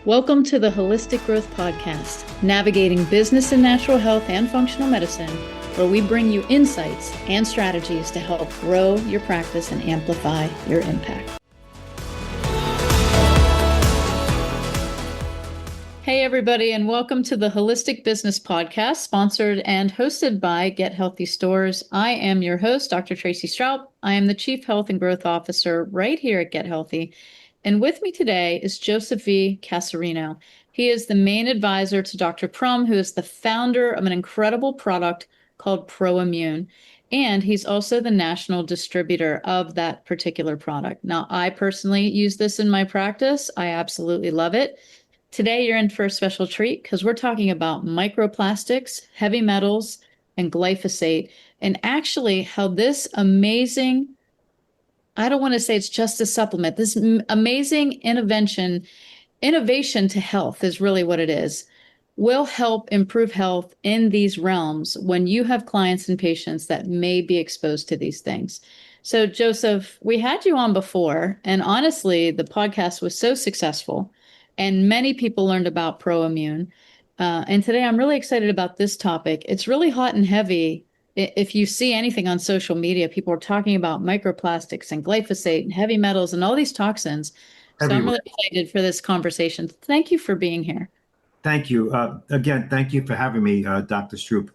Welcome to the Holistic Growth Podcast, navigating business and natural health and functional medicine, where we bring you insights and strategies to help grow your practice and amplify your impact. Hey, everybody, and welcome to the Holistic Business Podcast, sponsored and hosted by GetHealthy Stores. I am your host, Dr. Tracey Stroup. I am the Chief Health and Growth Officer right here at GetHealthy. And with me today is Joseph V. Cassarino. He is the main advisor to Dr. Crumb, who is the founder of an incredible product called ProImmune. And he's also the national distributor of that particular product. Now, I personally use this in my practice. I absolutely love it. Today, you're in for a special treat because we're talking about microplastics, heavy metals, and glyphosate, and actually how this amazing, I don't want to say it's just a supplement, this amazing innovation to health is really what it is, will help improve health in these realms when you have clients and patients that may be exposed to these things. So, Joseph, we had you on before, and honestly, the podcast was so successful. And many people learned about ProImmune. And today I'm really excited about this topic. It's really hot and heavy. If you see anything on social media, people are talking about microplastics and glyphosate and heavy metals and all these toxins. So I'm really excited for this conversation. Thank you for being here. Thank you. Again, thank you for having me, Dr. Stroup.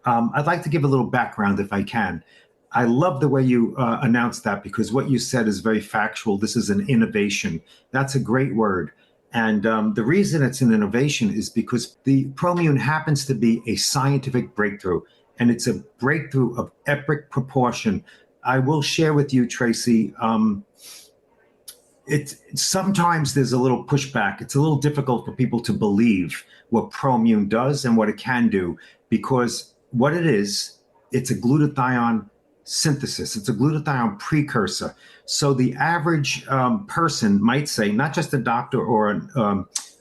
I'd like to give a little background if I can. I love the way you announced that because what you said is very factual. This is an innovation. That's a great word. And the reason it's an innovation is because the ProImmune happens to be a scientific breakthrough, and it's a breakthrough of epic proportion. I will share with you, Tracey, sometimes there's a little pushback. It's a little difficult for people to believe what ProImmune does and what it can do, because what it is, it's a glutathione synthesis. It's a glutathione precursor. So the average person might say, not just a doctor or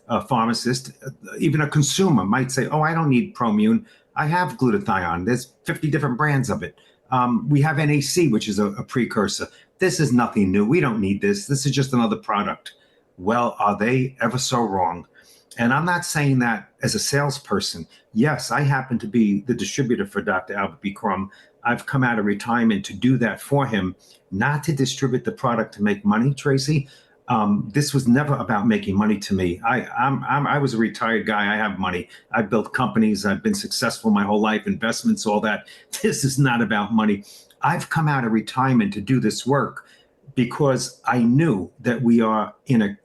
a pharmacist, even a consumer might say, oh, I don't need ProImmune. I have glutathione. There's 50 different brands of it. We have NAC, which is a precursor. This is nothing new. We don't need this. This is just another product. Well, are they ever so wrong? And I'm not saying that as a salesperson. Yes, I happen to be the distributor for Dr. Albert B. Crumb. I've come out of retirement to do that for him, not to distribute the product to make money, Tracey. This was never about making money to me. I was a retired guy. I have money. I built companies. I've been successful my whole life, investments, all that. This is not about money. I've come out of retirement to do this work because I knew that we are in a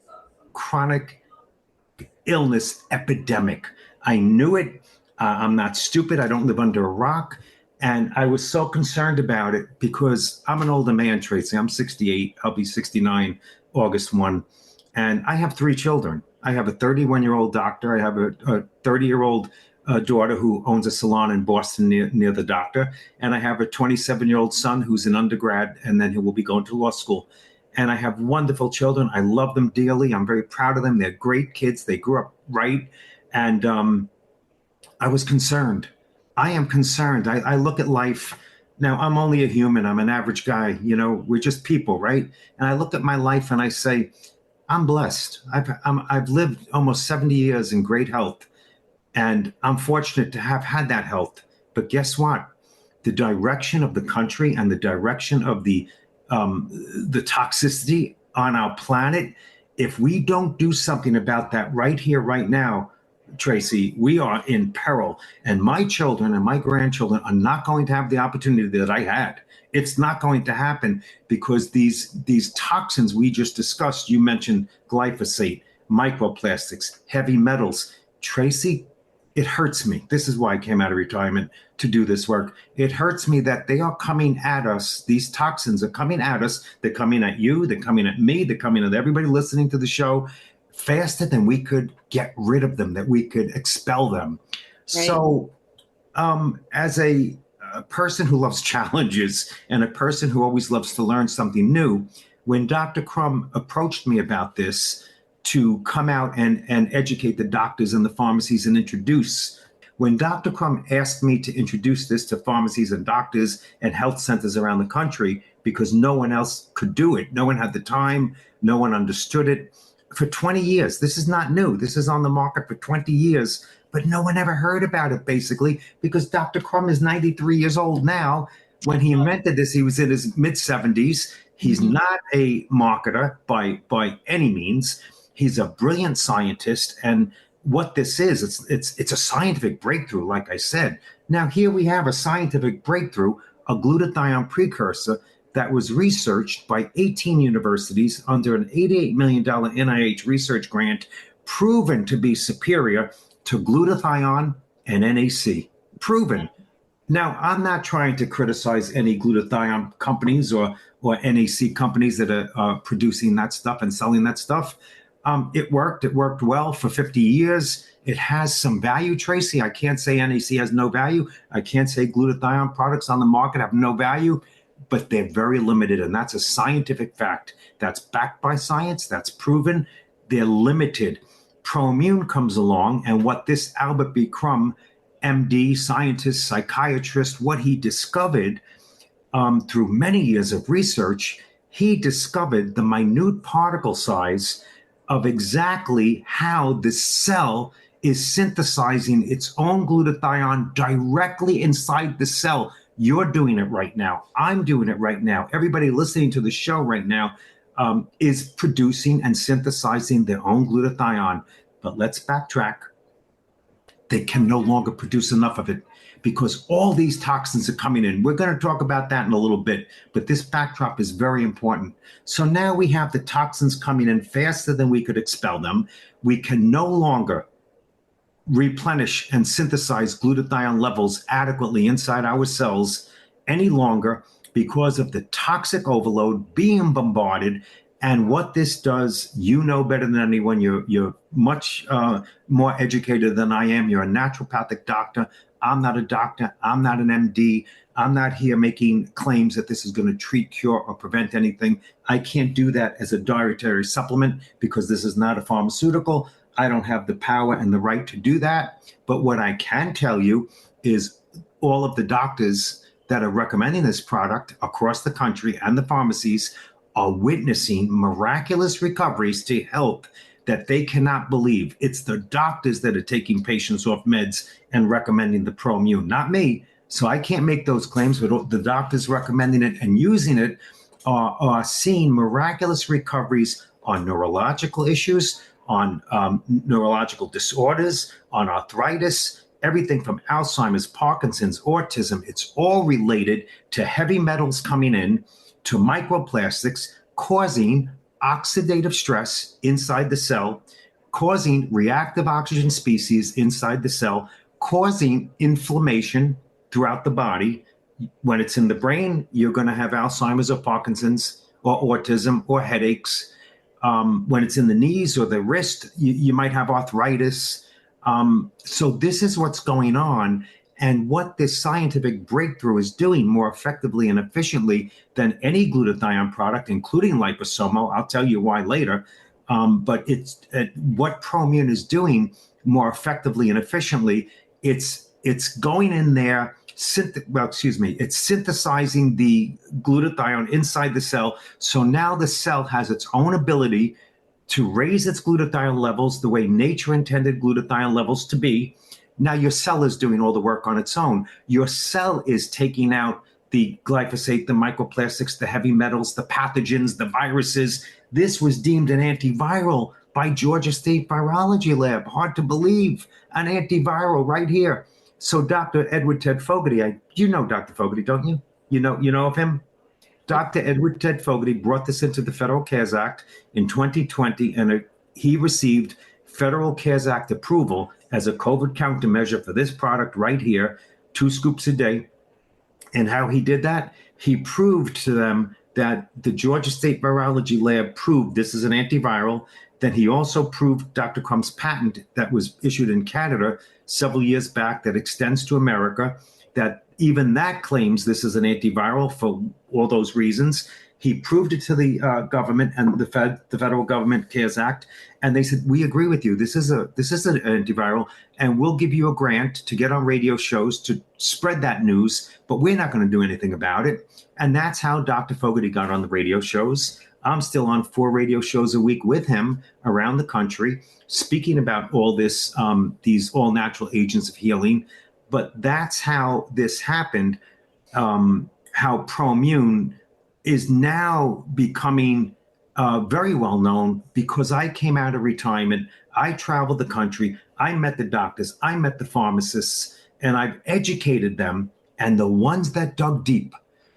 chronic illness epidemic. I knew it. I'm not stupid. I don't live under a rock. And I was so concerned about it because I'm an older man, Tracey. I'm 68. I'll be 69 August 1. And I have 3 children. I have a 31-year-old doctor. I have a 30-year-old daughter who owns a salon in Boston near the doctor. And I have a 27-year-old son who's an undergrad, and then he will be going to law school. And I have wonderful children. I love them dearly. I'm very proud of them. They're great kids. They grew up right. And I was concerned. I am concerned. I look at life. Now, I'm only a human. I'm an average guy. You know, we're just people, right? And I look at my life and I say, I'm blessed. I've lived almost 70 years in great health. And I'm fortunate to have had that health. But guess what? The direction of the country and the direction of the toxicity on our planet, if we don't do something about that right here, right now, Tracey, we are in peril. And my children and my grandchildren are not going to have the opportunity that I had. It's not going to happen because these toxins we just discussed, you mentioned glyphosate, microplastics, heavy metals. Tracey, it hurts me. This is why I came out of retirement to do this work. It hurts me that they are coming at us. These toxins are coming at us. They're coming at you. They're coming at me. They're coming at everybody listening to the show faster than we could get rid of them, that we could expel them. Right. So as a person who loves challenges and a person who always loves to learn something new, when Dr. Crumb approached me about this to come out and educate the doctors and the pharmacies and introduce, when Dr. Crumb asked me to introduce this to pharmacies and doctors and health centers around the country, because no one else could do it. No one had the time. No one understood it. for 20 years. This is not new. This is on the market for 20 years, but no one ever heard about it, basically, because Dr. Crumb is 93 years old now. When he invented this, he was in his mid-70s. He's not a marketer by any means. He's a brilliant scientist, and what this is, it's a scientific breakthrough, like I said. Now, here we have a scientific breakthrough, a glutathione precursor that was researched by 18 universities under an $88 million NIH research grant, proven to be superior to glutathione and NAC. Proven. Now, I'm not trying to criticize any glutathione companies or NAC companies that are producing that stuff and selling that stuff. It worked. It worked well for 50 years. It has some value, Tracey. I can't say NAC has no value. I can't say glutathione products on the market have no value, but they're very limited. And that's a scientific fact. That's backed by science. That's proven. They're limited. ProImmune comes along, and what this Albert B. Crumb, MD, scientist, psychiatrist, what he discovered through many years of research, he discovered the minute particle size of exactly how the cell is synthesizing its own glutathione directly inside the cell. You're doing it right now. I'm doing it right now. Everybody listening to the show right now is producing and synthesizing their own glutathione. But let's backtrack. They can no longer produce enough of it because all these toxins are coming in. We're going to talk about that in a little bit, but this backdrop is very important. So now we have the toxins coming in faster than we could expel them. We can no longer replenish and synthesize glutathione levels adequately inside our cells any longer because of the toxic overload being bombarded. And what this does, you know better than anyone. You're much more educated than I am. You're a naturopathic doctor. I'm not a doctor. I'm not an MD. I'm not here making claims that this is going to treat, cure, or prevent anything. I can't do that as a dietary supplement because this is not a pharmaceutical. I don't have the power and the right to do that. But what I can tell you is all of the doctors that are recommending this product across the country and the pharmacies are witnessing miraculous recoveries to health that they cannot believe. It's the doctors that are taking patients off meds and recommending the ProImmune, not me. So I can't make those claims, but the doctors recommending it and using it are seeing miraculous recoveries on neurological issues, on neurological disorders, on arthritis, everything from Alzheimer's, Parkinson's, autism. It's all related to heavy metals coming in, to microplastics, causing oxidative stress inside the cell, causing reactive oxygen species inside the cell, causing inflammation throughout the body. When it's in the brain, you're going to have Alzheimer's or Parkinson's or autism or headaches. When it's in the knees or the wrist, you might have arthritis. So this is what's going on. And what this scientific breakthrough is doing more effectively and efficiently than any glutathione product, including liposomal, I'll tell you why later, but it's what ProImmune is doing more effectively and efficiently. It's going in there, it's synthesizing the glutathione inside the cell. So now the cell has its own ability to raise its glutathione levels the way nature intended glutathione levels to be. Now your cell is doing all the work on its own. Your cell is taking out the glyphosate, the microplastics, the heavy metals, the pathogens, the viruses. This was deemed an antiviral by Georgia State Virology Lab. Hard to believe, an antiviral right here. So Dr. Edward Ted Fogarty, you know Dr. Fogarty, don't you? You know of him? Dr. Edward Ted Fogarty brought this into the Federal CARES Act in 2020, and he received Federal CARES Act approval as a COVID countermeasure for this product right here, 2 scoops a day. And how he did that, he proved to them that the Georgia State Virology Lab proved this is an antiviral. Then he also proved Dr. Crumb's patent that was issued in Canada several years back that extends to America, that even that claims this is an antiviral for all those reasons. He proved it to the government and the federal government CARES Act, and they said, we agree with you. This is an antiviral, and we'll give you a grant to get on radio shows to spread that news, but we're not going to do anything about it. And that's how Dr. Fogarty got on the radio shows. I'm still on 4 radio shows a week with him around the country, speaking about all this, these all natural agents of healing. But that's how this happened. How ProImmune is now becoming very well known because I came out of retirement. I traveled the country. I met the doctors. I met the pharmacists, and I've educated them. And the ones that dug deep,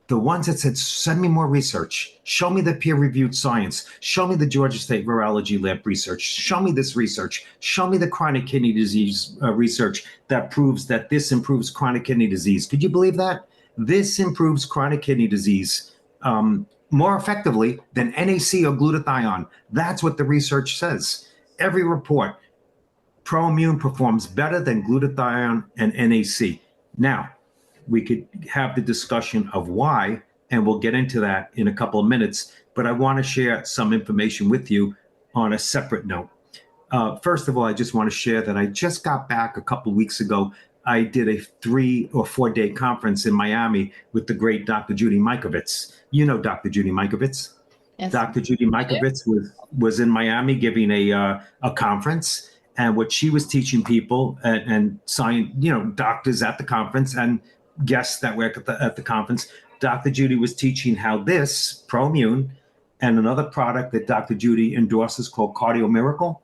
the ones that said, send me more research, show me the peer-reviewed science, show me the Georgia State Virology Lab research, show me this research, show me the chronic kidney disease research that proves that this improves chronic kidney disease. Could you believe that? This improves chronic kidney disease more effectively than NAC or glutathione. That's what the research says. Every report, ProImmune performs better than glutathione and NAC. Now, we could have the discussion of why, and we'll get into that in a couple of minutes, but I want to share some information with you on a separate note. First of all, I just want to share that I just got back a couple of weeks ago. I did a 3 or 4 day conference in Miami with the great Dr. Judy Mikovits. You know Dr. Judy Mikovits. Yes. Dr. Judy Mikovits was in Miami giving a conference, and what she was teaching people and doctors at the conference and guests that were at the conference, Dr. Judy was teaching how this ProImmune and another product that Dr. Judy endorses called Cardio Miracle.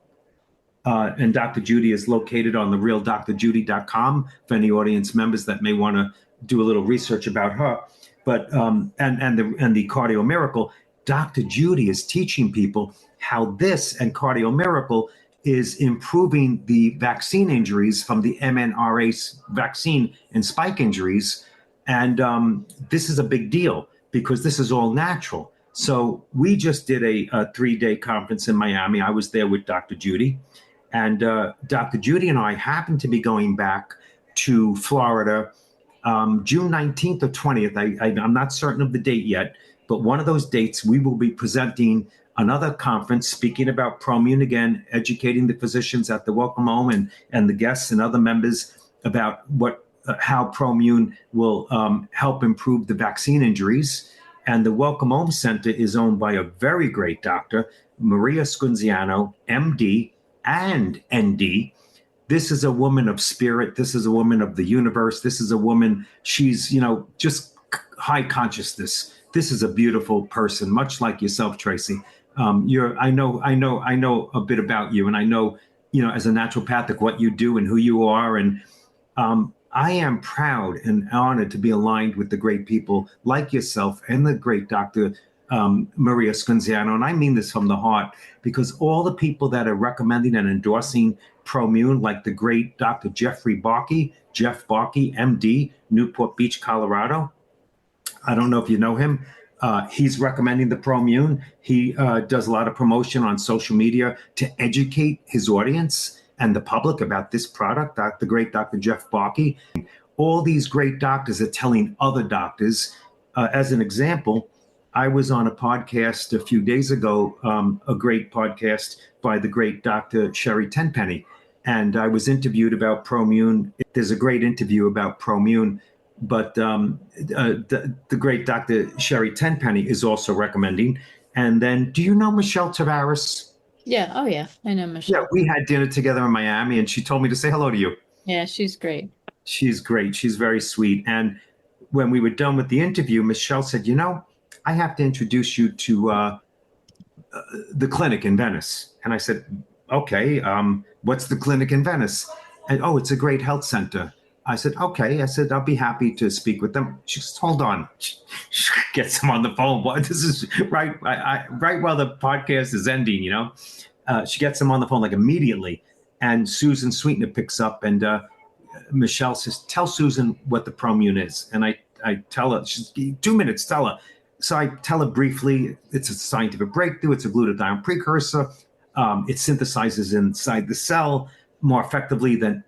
And Dr. Judy is located on therealdrjudy.com for any audience members that may want to do a little research about her. But and the Cardio Miracle, Dr. Judy is teaching people how this and Cardio Miracle is improving the vaccine injuries from the mRNA vaccine and spike injuries. And this is a big deal because this is all natural. So we just did a 3-day conference in Miami. I was there with Dr. Judy. And Dr. Judy and I happened to be going back to Florida June 19th or 20th. I'm not certain of the date yet, but one of those dates we will be presenting another conference, speaking about ProImmune again, educating the physicians at the Welcome Home and the guests and other members about how ProImmune will help improve the vaccine injuries. And the Welcome Home Center is owned by a very great doctor, Maria Scunziano, MD and ND. This is a woman of spirit. This is a woman of the universe. This is a woman, she's, just high consciousness. This is a beautiful person, much like yourself, Tracey. I know a bit about you, and I know, as a naturopathic, what you do and who you are. And I am proud and honored to be aligned with the great people like yourself and the great Dr. Maria Scunziano. And I mean this from the heart, because all the people that are recommending and endorsing ProImmune, like the great Dr. Jeff Barkey, MD, Newport Beach, Colorado. I don't know if you know him. He's recommending the ProImmune. He does a lot of promotion on social media to educate his audience and the public about this product, the great Dr. Jeff Barkey. All these great doctors are telling other doctors. As an example, I was on a podcast a few days ago, a great podcast by the great Dr. Sherry Tenpenny, and I was interviewed about ProImmune. There's a great interview about ProImmune, but the great Dr. Sherry Tenpenny is also recommending. And then, do you know Michelle Tavares? Yeah. Oh, yeah. I know Michelle. Yeah, we had dinner together in Miami, and she told me to say hello to you. Yeah, she's great. She's great. She's very sweet. And when we were done with the interview, Michelle said, I have to introduce you to the clinic in Venice. And I said, okay, what's the clinic in Venice? And, it's a great health center. I said, okay. I said, I'll be happy to speak with them. She says, hold on. She gets him on the phone. Well, this is right while the podcast is ending, She gets him on the phone like immediately. And Susan Sweetener picks up, and Michelle says, tell Susan what the ProImmune is. And I tell her, she's 2 minutes, tell her. So I tell her briefly, it's a scientific breakthrough. It's a glutathione precursor. It synthesizes inside the cell more effectively than.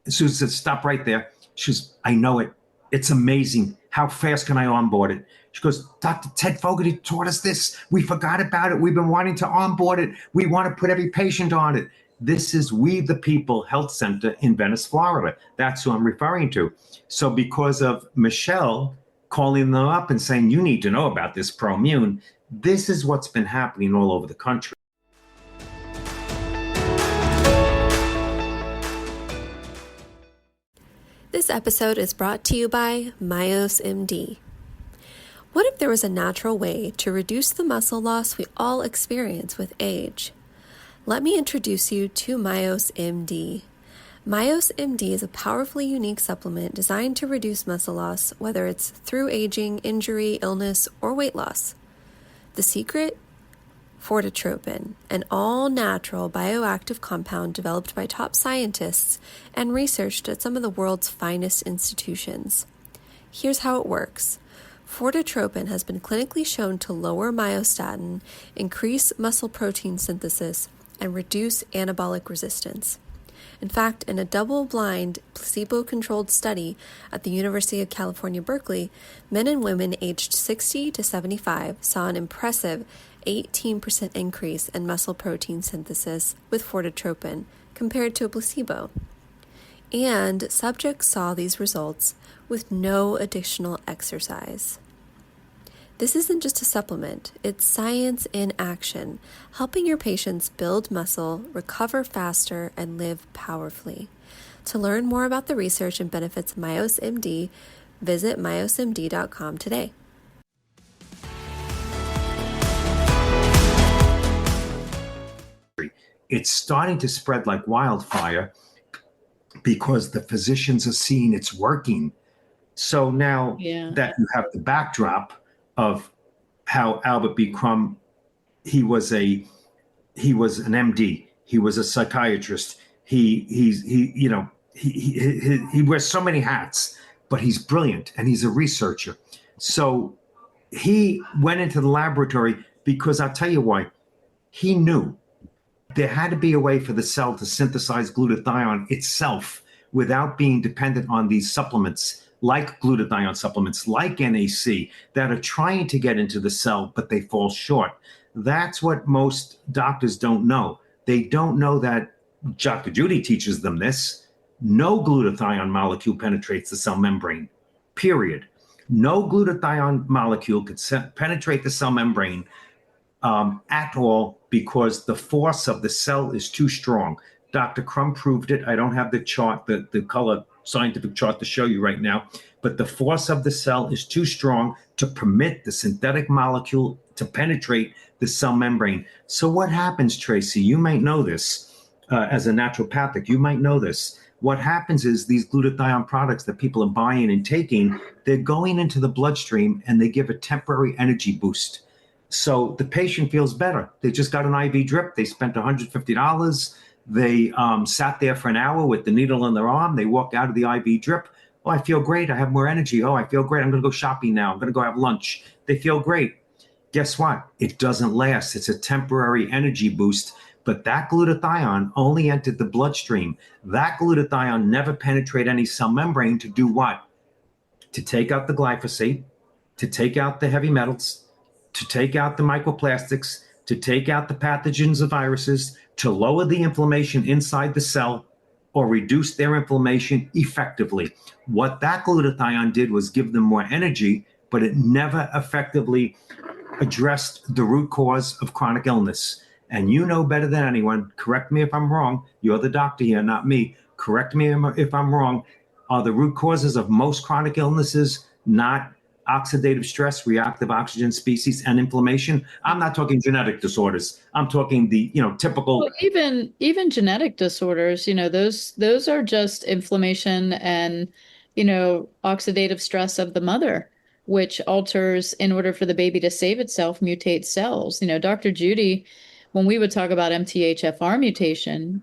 Susan said, stop right there. She goes, I know it. It's amazing. How fast can I onboard it? She goes, Dr. Ted Fogarty taught us this. We forgot about it. We've been wanting to onboard it. We want to put every patient on it. This is We the People Health Center in Venice, Florida. That's who I'm referring to. So because of Michelle calling them up and saying, you need to know about this ProImmune, This is what's been happening all over the country. This episode is brought to you by Myos MD. What if there was a natural way to reduce the muscle loss we all experience with age? Let me introduce you to Myos MD. Myos MD is a powerfully unique supplement designed to reduce muscle loss, whether it's through aging, injury, illness, or weight loss. The secret? Fortitropin, an all-natural bioactive compound developed by top scientists and researched at some of the world's finest institutions. Here's how it works. Fortitropin has been clinically shown to lower myostatin, increase muscle protein synthesis, and reduce anabolic resistance. In fact, in a double-blind, placebo-controlled study at the University of California, Berkeley, men and women aged 60 to 75 saw an impressive 18% increase in muscle protein synthesis with Fortitropin compared to a placebo. And subjects saw these results with no additional exercise. This isn't just a supplement, it's science in action, helping your patients build muscle, recover faster, and live powerfully. To learn more about the research and benefits of Myos MD, visit myosmd.com today. It's starting to spread like wildfire because the physicians are seeing it's working. So now that you have the backdrop of how Albert B. Crumb, he was an MD, he was a psychiatrist, he wears so many hats, but he's brilliant and he's a researcher. So he went into the laboratory because I'll tell you why. He knew there had to be a way for the cell to synthesize glutathione itself without being dependent on these supplements, like glutathione supplements, like NAC, that are trying to get into the cell, but they fall short. That's what most doctors don't know. They don't know that Dr. Judy teaches them this. No glutathione molecule penetrates the cell membrane, period. No glutathione molecule could penetrate the cell membrane at all, because the force of the cell is too strong. Dr. Crumb proved it. I don't have the chart, the color scientific chart to show you right now, but the force of the cell is too strong to permit the synthetic molecule to penetrate the cell membrane. So what happens, Tracy? You might know this as a naturopathic. You might know this. What happens is these glutathione products that people are buying and taking, they're going into the bloodstream and they give a temporary energy boost. So the patient feels better. They just got an IV drip. They spent $150. They sat there for an hour with the needle in their arm. They walk out of the IV drip. Oh, I feel great. I have more energy. Oh, I feel great. I'm going to go shopping now. I'm going to go have lunch. They feel great. Guess what? It doesn't last. It's a temporary energy boost. But that glutathione only entered the bloodstream. That glutathione never penetrated any cell membrane to do what? To take out the glyphosate, to take out the heavy metals, to take out the microplastics, to take out the pathogens of viruses, to lower the inflammation inside the cell or reduce their inflammation effectively. What that glutathione did was give them more energy, but it never effectively addressed the root cause of chronic illness. And you know better than anyone, correct me if I'm wrong, you're the doctor here, not me, correct me if I'm wrong, are the root causes of most chronic illnesses not oxidative stress, reactive oxygen species, and inflammation? I'm not talking genetic disorders. I'm talking the typical. Well, even genetic disorders, those are just inflammation and oxidative stress of the mother, which alters, in order for the baby to save itself, mutates cells. Dr. Judy, when we would talk about MTHFR mutation,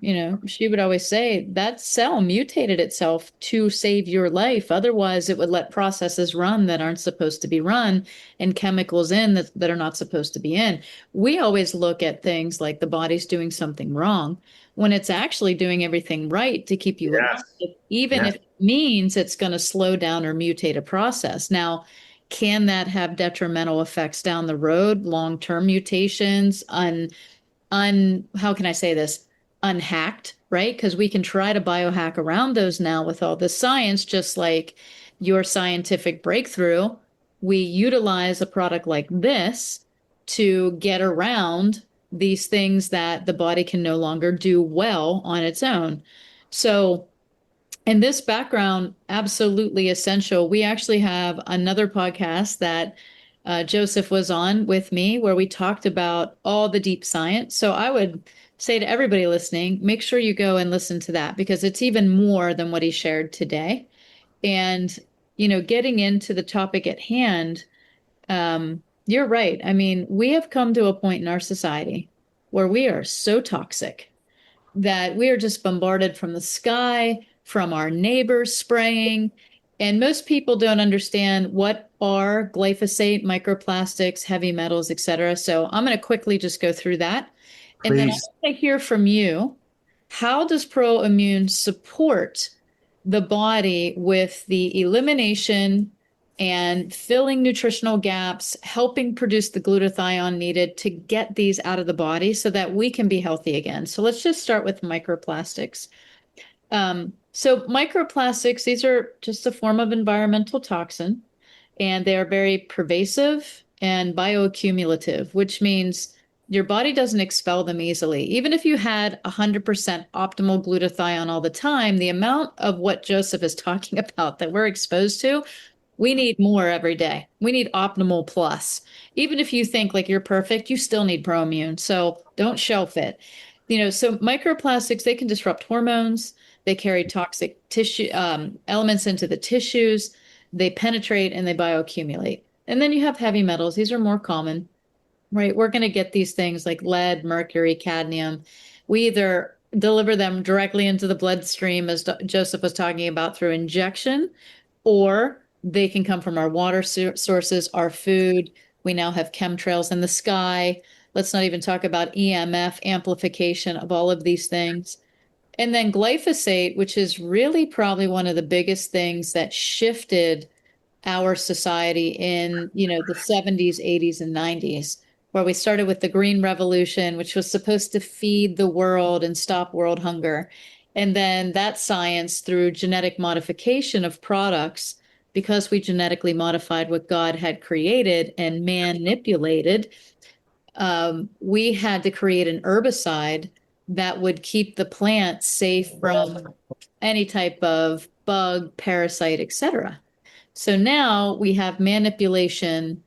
she would always say that cell mutated itself to save your life. Otherwise, it would let processes run that aren't supposed to be run and chemicals in that are not supposed to be in. We always look at things like the body's doing something wrong when it's actually doing everything right to keep you alive, even if it means it's going to slow down or mutate a process. Now, can that have detrimental effects down the road, long-term mutations, how can I say this? Unhacked, right? Because we can try to biohack around those now with all the science, just like your scientific breakthrough. We utilize a product like this to get around these things that the body can no longer do well on its own. So, in this background, absolutely essential. We actually have another podcast that Joseph was on with me where we talked about all the deep science. So I would say to everybody listening, make sure you go and listen to that because it's even more than what he shared today. And, getting into the topic at hand, you're right. I mean, we have come to a point in our society where we are so toxic that we are just bombarded from the sky, from our neighbors spraying. And most people don't understand what are glyphosate, microplastics, heavy metals, et cetera. So I'm going to quickly just go through that. And then I Please. want to hear from you. How does ProImmune support the body with the elimination and filling nutritional gaps, helping produce the glutathione needed to get these out of the body so that we can be healthy again? So let's just start with microplastics. So microplastics, these are just a form of environmental toxin, and they are very pervasive and bioaccumulative, which means your body doesn't expel them easily. Even if you had 100% optimal glutathione all the time, the amount of what Joseph is talking about that we're exposed to, we need more every day. We need optimal plus. Even if you think like you're perfect, you still need ProImmune. So don't shelf it. So microplastics, they can disrupt hormones. They carry toxic tissue elements into the tissues. They penetrate and they bioaccumulate. And then you have heavy metals. These are more common, right? We're going to get these things like lead, mercury, cadmium. We either deliver them directly into the bloodstream, as Joseph was talking about, through injection, or they can come from our water sources, our food. We now have chemtrails in the sky. Let's not even talk about EMF amplification of all of these things. And then glyphosate, which is really probably one of the biggest things that shifted our society in, the 70s, 80s, and 90s, where we started with the Green Revolution, which was supposed to feed the world and stop world hunger. And then that science through genetic modification of products, because we genetically modified what God had created and manipulated, we had to create an herbicide that would keep the plant safe from any type of bug, parasite, etc. So now we have manipulation,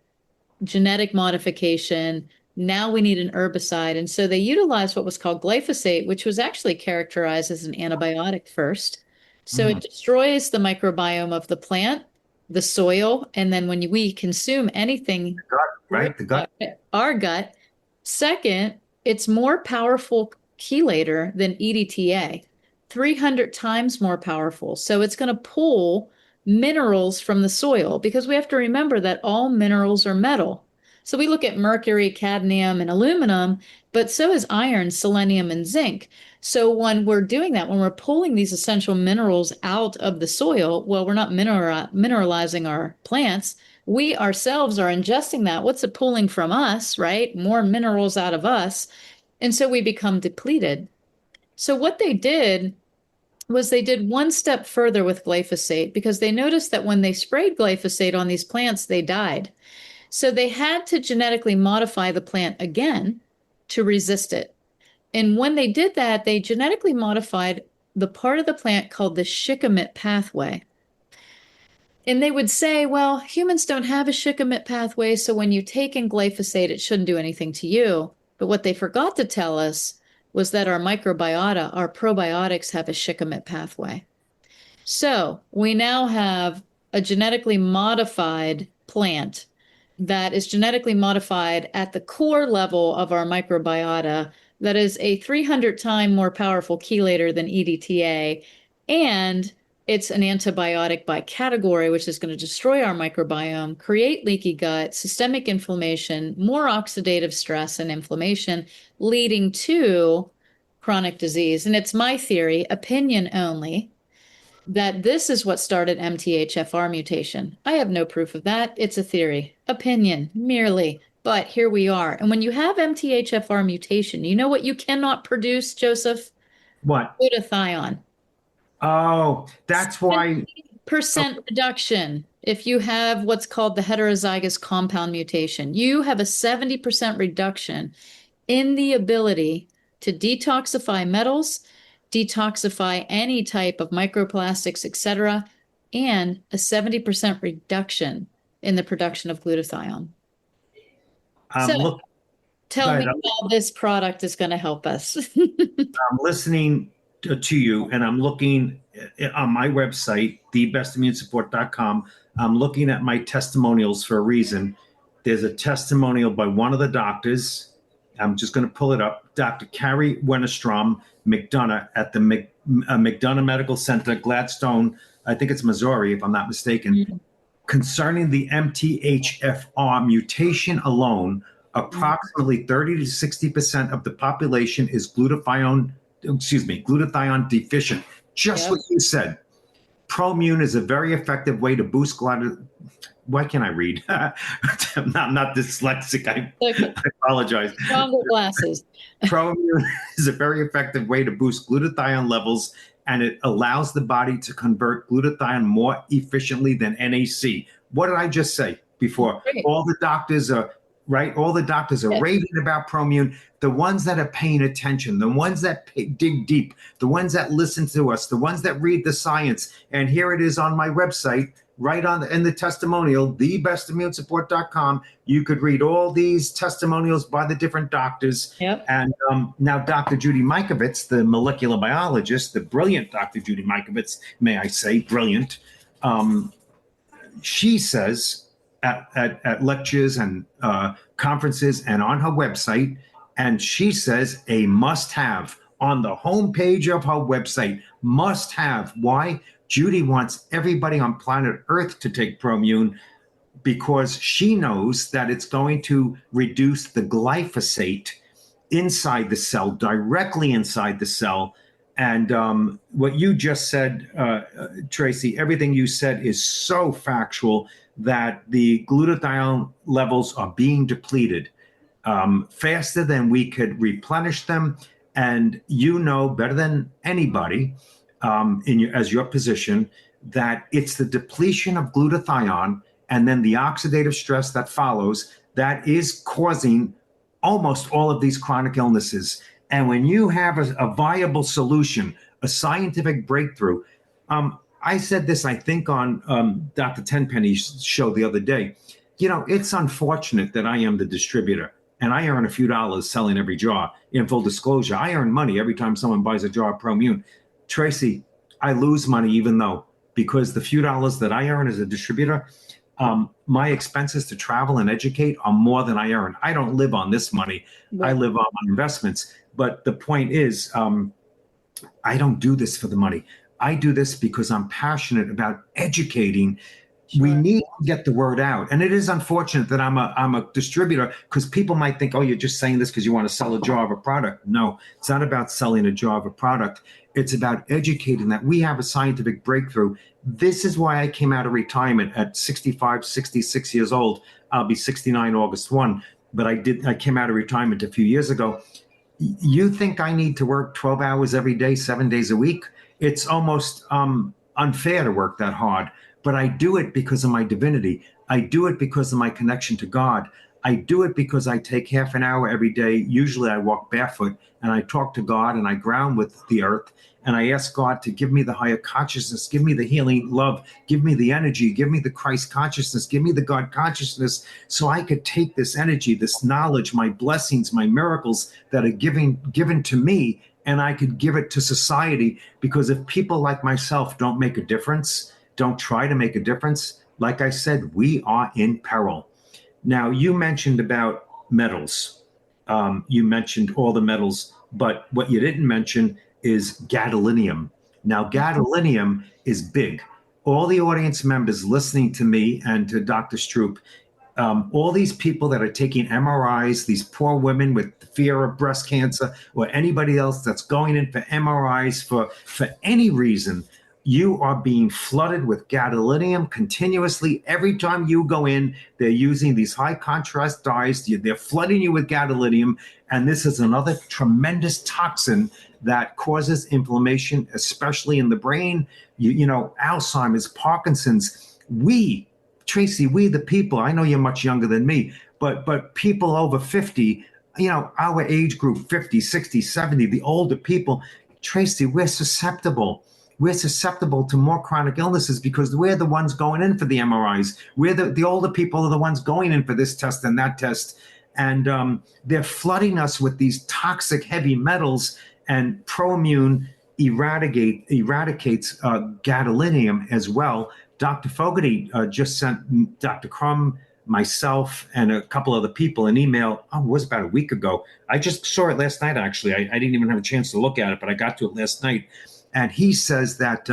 genetic modification. Now we need an herbicide. And so they utilized what was called glyphosate, which was actually characterized as an antibiotic first. So it destroys the microbiome of the plant, the soil, and then when we consume anything, Gut, right? The gut. our gut. Second, it's more powerful chelator than EDTA, 300 times more powerful. So it's going to pull minerals from the soil because we have to remember that all minerals are metal. So we look at mercury, cadmium, and aluminum, but so is iron, selenium, and zinc. So when we're doing that, when we're pulling these essential minerals out of the soil, well, we're not mineralizing our plants. We ourselves are ingesting that. What's it pulling from us, right? More minerals out of us. And so we become depleted. So what they did was they did one step further with glyphosate because they noticed that when they sprayed glyphosate on these plants, they died. So they had to genetically modify the plant again to resist it. And when they did that, they genetically modified the part of the plant called the shikimate pathway. And they would say, well, humans don't have a shikimate pathway, so when you take in glyphosate, it shouldn't do anything to you. But what they forgot to tell us was that our microbiota, our probiotics, have a shikimate pathway. So we now have a genetically modified plant that is genetically modified at the core level of our microbiota that is a 300 times more powerful chelator than EDTA, and it's an antibiotic by category, which is going to destroy our microbiome, create leaky gut, systemic inflammation, more oxidative stress and inflammation, leading to chronic disease. And it's my theory, opinion only, that this is what started MTHFR mutation. I have no proof of that. It's a theory, opinion merely. But here we are. And when you have MTHFR mutation, you know what you cannot produce, Joseph? What? Glutathione. Oh, that's why. reduction if you have what's called the heterozygous compound mutation. You have a 70% reduction in the ability to detoxify metals, detoxify any type of microplastics, etc., and a 70% reduction in the production of glutathione. So tell me how this product is going to help us. I'm listening to you, and I'm looking on my website, thebestimmunesupport.com. I'm looking at my testimonials for a reason. There's a testimonial by one of the doctors. I'm just going to pull it up. Dr. Carrie Wennerstrom McDonough at the McDonough Medical Center, Gladstone, I think it's Missouri, if I'm not mistaken, concerning the MTHFR mutation alone. Approximately 30 to 60% of the population is glutathione deficient. Just what you said. ProImmune is a very effective way to boost Why can't I read? I'm not dyslexic. I apologize. Stronger glasses. ProImmune is a very effective way to boost glutathione levels, and it allows the body to convert glutathione more efficiently than NAC. What did I just say before? Great. All the doctors are right. All the doctors are raving about ProImmune. The ones that are paying attention, the ones that dig deep, the ones that listen to us, the ones that read the science. And here it is on my website, right in the testimonial, thebestimmunesupport.com. You could read all these testimonials by the different doctors. Yep. And now Dr. Judy Mikovits, the molecular biologist, the brilliant Dr. Judy Mikovits, may I say, brilliant. She says at lectures and conferences and on her website, and she says a must-have on the homepage of her website, must-have. Why? Judy wants everybody on planet Earth to take ProImmune because she knows that it's going to reduce the glyphosate inside the cell, directly inside the cell. And what you just said, Tracey, everything you said is so factual that the glutathione levels are being depleted faster than we could replenish them. And you know better than anybody as your position that it's the depletion of glutathione and then the oxidative stress that follows that is causing almost all of these chronic illnesses. And when you have a viable solution, a scientific breakthrough, I said this, I think, on Dr. Tenpenny's show the other day. You know, it's unfortunate that I am the distributor and I earn a few dollars selling every jar. In full disclosure, I earn money every time someone buys a jar of ProImmune. Tracey, I lose money even though, because the few dollars that I earn as a distributor, my expenses to travel and educate are more than I earn. I don't live on this money. Right. I live on my investments. But the point is, I don't do this for the money. I do this because I'm passionate about educating. Sure. We need to get the word out. And it is unfortunate that I'm a distributor because people might think, oh, you're just saying this because you want to sell a jar of a product. No, it's not about selling a jar of a product. It's about educating that we have a scientific breakthrough. This is why I came out of retirement at 65, 66 years old. I'll be 69 August 1. But I came out of retirement a few years ago. You think I need to work 12 hours every day, 7 days a week? It's almost unfair to work that hard. But I do it because of my divinity. I do it because of my connection to God. I do it because I take half an hour every day. Usually I walk barefoot and I talk to God and I ground with the earth. And I ask God to give me the higher consciousness, give me the healing love, give me the energy, give me the Christ consciousness, give me the God consciousness so I could take this energy, this knowledge, my blessings, my miracles that are given to me, and I could give it to society. Because if people like myself don't make a difference, don't try to make a difference, like I said, we are in peril. Now, you mentioned about metals. You mentioned all the metals, but what you didn't mention is gadolinium. Now, gadolinium is big. All the audience members listening to me and to Dr. Stroup, all these people that are taking MRIs, these poor women with fear of breast cancer or anybody else that's going in for MRIs for any reason, you are being flooded with gadolinium continuously. Every time you go in, they're using these high contrast dyes. They're flooding you with gadolinium. And this is another tremendous toxin that causes inflammation, especially in the brain. You know, Alzheimer's, Parkinson's. Tracey, we the people, I know you're much younger than me, but people over 50, you know, our age group, 50, 60, 70, the older people, Tracey, we're susceptible. We're susceptible to more chronic illnesses because we're the ones going in for the MRIs. We're the older people are the ones going in for this test and that test. And they're flooding us with these toxic heavy metals, and ProImmune eradicates gadolinium as well. Dr. Fogarty just sent Dr. Crumb, myself, and a couple other people an email. Oh, it was about a week ago. I just saw it last night, actually. I didn't even have a chance to look at it, but I got to it last night. And he says that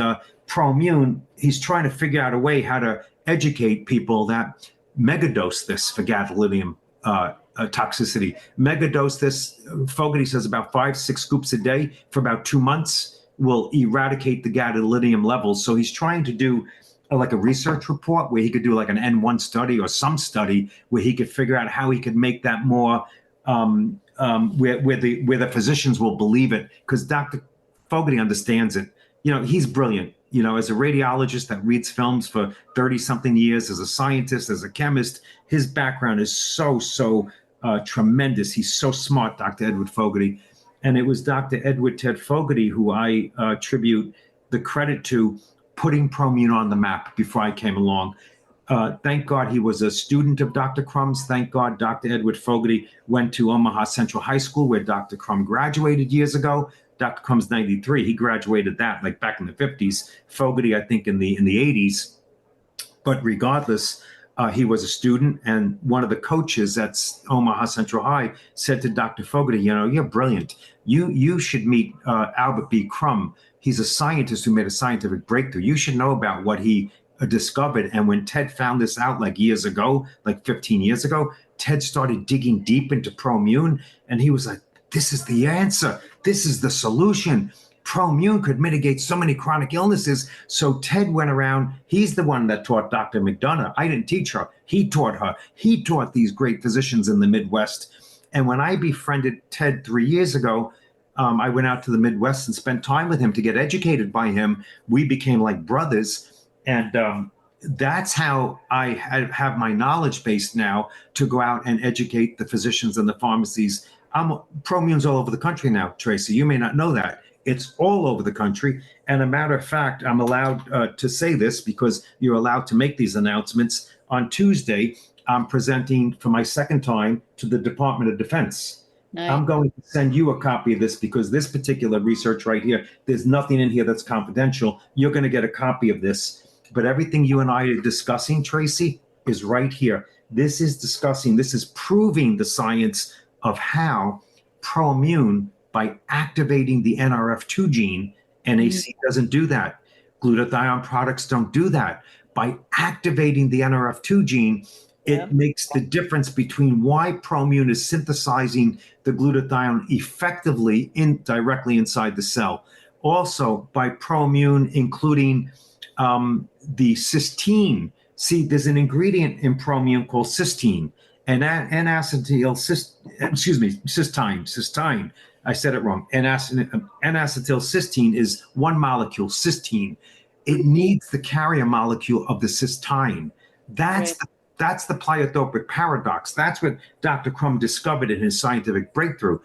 ProImmune, he's trying to figure out a way how to educate people that megadose this for gadolinium toxicity. Megadose this, Fogarty says about 5-6 scoops a day for about 2 months will eradicate the gadolinium levels. So he's trying to do like a research report where he could do like an N1 study or some study where he could figure out how he could make that more where the physicians will believe it, because Dr. Fogarty understands it. You know, he's brilliant. You know, as a radiologist that reads films for 30-something years, as a scientist, as a chemist, his background is so tremendous. He's so smart, Dr. Edward Fogarty. And it was Dr. Edward Ted Fogarty who I attribute the credit to putting ProImmune on the map before I came along. Thank God he was a student of Dr. Crumb's. Thank God Dr. Edward Fogarty went to Omaha Central High School, where Dr. Crumb graduated years ago. Dr. Crumb's 93. He graduated that like back in the 50s. Fogarty, I think, in the 80s. But regardless, he was a student, and one of the coaches at Omaha Central High said to Dr. Fogarty, you know, you're brilliant. You should meet Albert B. Crumb. He's a scientist who made a scientific breakthrough. You should know about what he discovered. And when Ted found this out like years ago, like 15 years ago, Ted started digging deep into ProImmune, and he was like, this is the answer. This is the solution. ProImmune could mitigate so many chronic illnesses. So Ted went around. He's the one that taught Dr. McDonough. I didn't teach her. He taught her. He taught these great physicians in the Midwest. And when I befriended Ted 3 years ago, I went out to the Midwest and spent time with him to get educated by him. We became like brothers. And that's how I have my knowledge base now to go out and educate the physicians and the pharmacies. ProImmune's all over the country now, Tracey. You may not know that. It's all over the country. And a matter of fact, I'm allowed to say this because you're allowed to make these announcements. On Tuesday, I'm presenting for my second time to the Department of Defense. Nice. I'm going to send you a copy of this because this particular research right here, there's nothing in here that's confidential. You're going to get a copy of this. But everything you and I are discussing, Tracey, is right here. This is proving the science of how ProImmune, by activating the NRF2 gene, NAC doesn't do that. Glutathione products don't do that. By activating the NRF2 gene, it makes the difference between why ProImmune is synthesizing the glutathione effectively directly inside the cell. Also, by ProImmune including the cysteine. See, there's an ingredient in ProImmune called cysteine, and cysteine. I said it wrong. N-acetylcysteine is one molecule, cysteine. It needs the carrier molecule of the cysteine. That's the pleiotropic paradox. That's what Dr. Crumb discovered in his scientific breakthrough.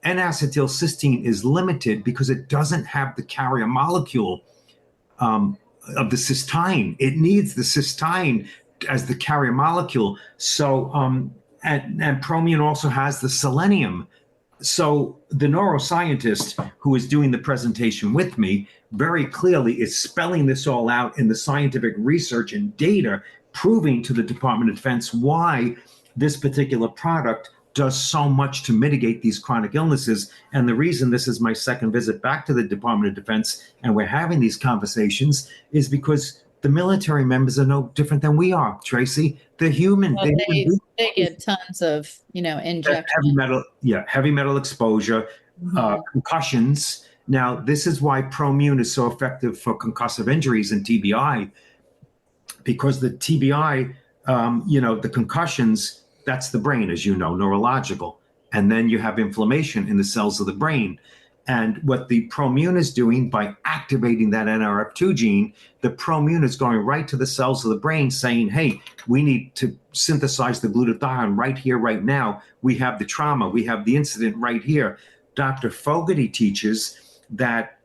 N-acetylcysteine is limited because it doesn't have the carrier molecule of the cysteine. It needs the cysteine as the carrier molecule. So, and ProImmune also has the selenium. So the neuroscientist who is doing the presentation with me very clearly is spelling this all out in the scientific research and data, proving to the Department of Defense why this particular product does so much to mitigate these chronic illnesses. And the reason this is my second visit back to the Department of Defense and we're having these conversations is because the military members are no different than we are, Tracey. They're human. Well, they get tons of, injections. Heavy metal exposure, concussions. Now, this is why ProImmune is so effective for concussive injuries and TBI, because the TBI, the concussions, that's the brain, as you know, neurological. and then you have inflammation in the cells of the brain. And what the ProImmune is doing by activating that NRF2 gene, the ProImmune is going right to the cells of the brain saying, hey, we need to synthesize the glutathione right here, right now. We have the trauma, we have the incident right here. Dr. Fogarty teaches that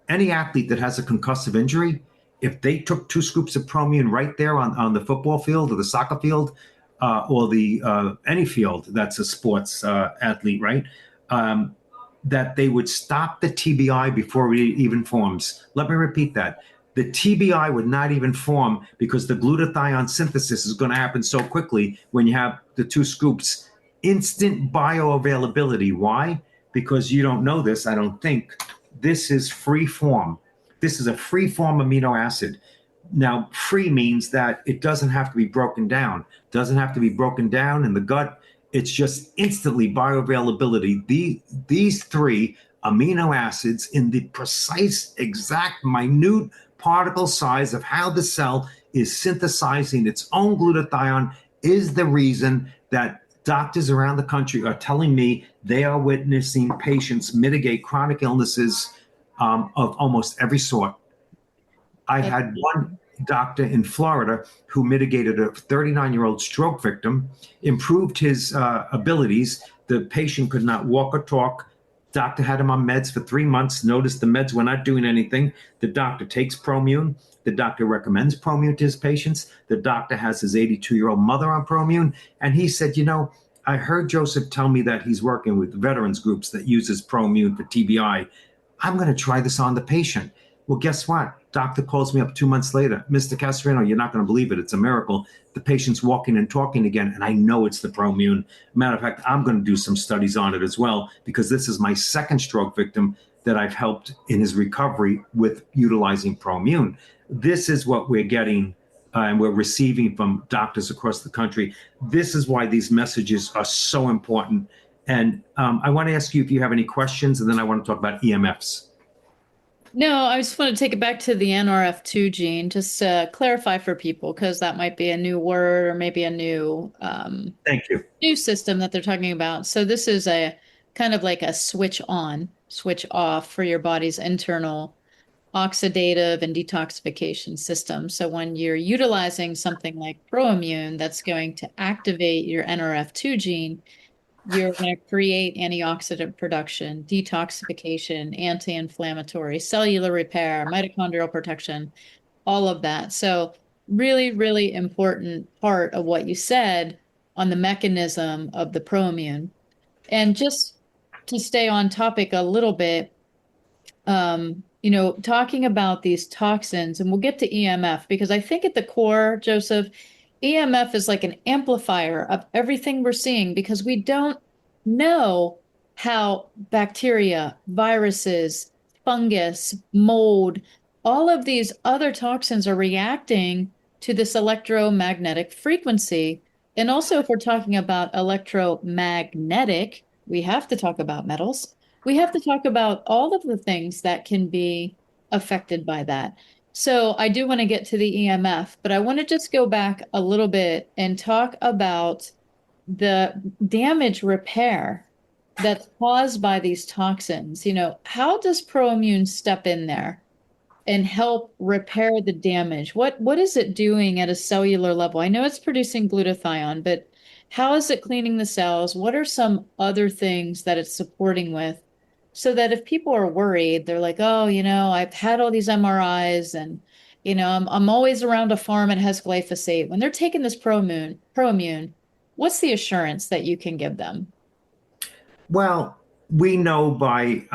any athlete that has a concussive injury, if they took 2 scoops of ProImmune right there on the football field or the soccer field, or the any field that's a sports athlete, right? That they would stop the TBI before it even forms. Let me repeat that. The TBI would not even form because the glutathione synthesis is going to happen so quickly when you have the 2 scoops. Instant bioavailability. Why? Because you don't know this, I don't think. This is free form. This is a free form amino acid. Now, free means that it doesn't have to be broken down. Doesn't have to be broken down in the gut. It's just instantly bioavailability. These 3 amino acids in the precise, exact, minute particle size of how the cell is synthesizing its own glutathione is the reason that doctors around the country are telling me they are witnessing patients mitigate chronic illnesses of almost every sort. I had one doctor in Florida who mitigated a 39-year-old stroke victim, improved his abilities. The patient could not walk or talk. Doctor had him on meds for 3 months, noticed the meds were not doing anything. The doctor takes ProImmune. The doctor recommends ProImmune to his patients. The doctor has his 82-year-old mother on ProImmune. And he said, I heard Joseph tell me that he's working with veterans groups that uses ProImmune for TBI. I'm going to try this on the patient. Well, guess what? Doctor calls me up 2 months later. Mr. Cassarino, you're not going to believe it. It's a miracle. The patient's walking and talking again, and I know it's the ProImmune. Matter of fact, I'm going to do some studies on it as well, because this is my 2nd stroke victim that I've helped in his recovery with utilizing ProImmune. This is what we're getting and we're receiving from doctors across the country. This is why these messages are so important. And I want to ask you if you have any questions, and then I want to talk about EMFs. No, I just want to take it back to the NRF2 gene, just to clarify for people, because that might be a new word or maybe a new Thank you. New system that they're talking about. So this is a kind of like a switch on, switch off for your body's internal oxidative and detoxification system. So when you're utilizing something like ProImmune that's going to activate your NRF2 gene, you're going to create antioxidant production, detoxification, anti-inflammatory, cellular repair, mitochondrial protection, all of that. So really, really important part of what you said on the mechanism of the ProImmune. And just to stay on topic a little bit, talking about these toxins, and we'll get to EMF, because I think at the core, Joseph, EMF is like an amplifier of everything we're seeing, because we don't know how bacteria, viruses, fungus, mold, all of these other toxins are reacting to this electromagnetic frequency. And also, if we're talking about electromagnetic, we have to talk about metals. We have to talk about all of the things that can be affected by that. So I do want to get to the EMF, but I want to just go back a little bit and talk about the damage repair that's caused by these toxins. How does ProImmune step in there and help repair the damage? What is it doing at a cellular level? I know it's producing glutathione, but how is it cleaning the cells? What are some other things that it's supporting with? So that if people are worried, they're like, oh, I've had all these MRIs and, I'm always around a farm that has glyphosate. When they're taking this ProImmune, what's the assurance that you can give them? Well, we know by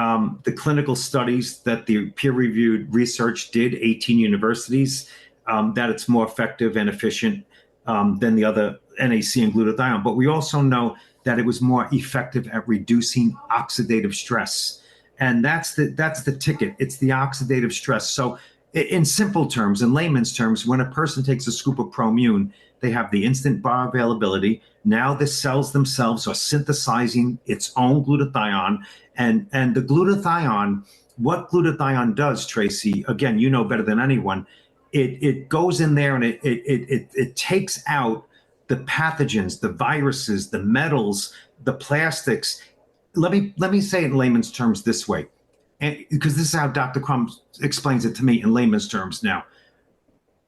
the clinical studies that the peer-reviewed research did, 18 universities, that it's more effective and efficient than the other NAC and glutathione. But we also know that it was more effective at reducing oxidative stress. And that's the ticket. It's the oxidative stress. So in simple terms, in layman's terms, when a person takes a scoop of ProImmune, they have the instant bioavailability. Now the cells themselves are synthesizing its own glutathione. And the glutathione, what glutathione does, Tracey, again, you know better than anyone, it goes in there and it takes out the pathogens, the viruses, the metals the plastics. Let me say it in layman's terms this way, and because this is how Dr. Crumb explains it to me in layman's terms now.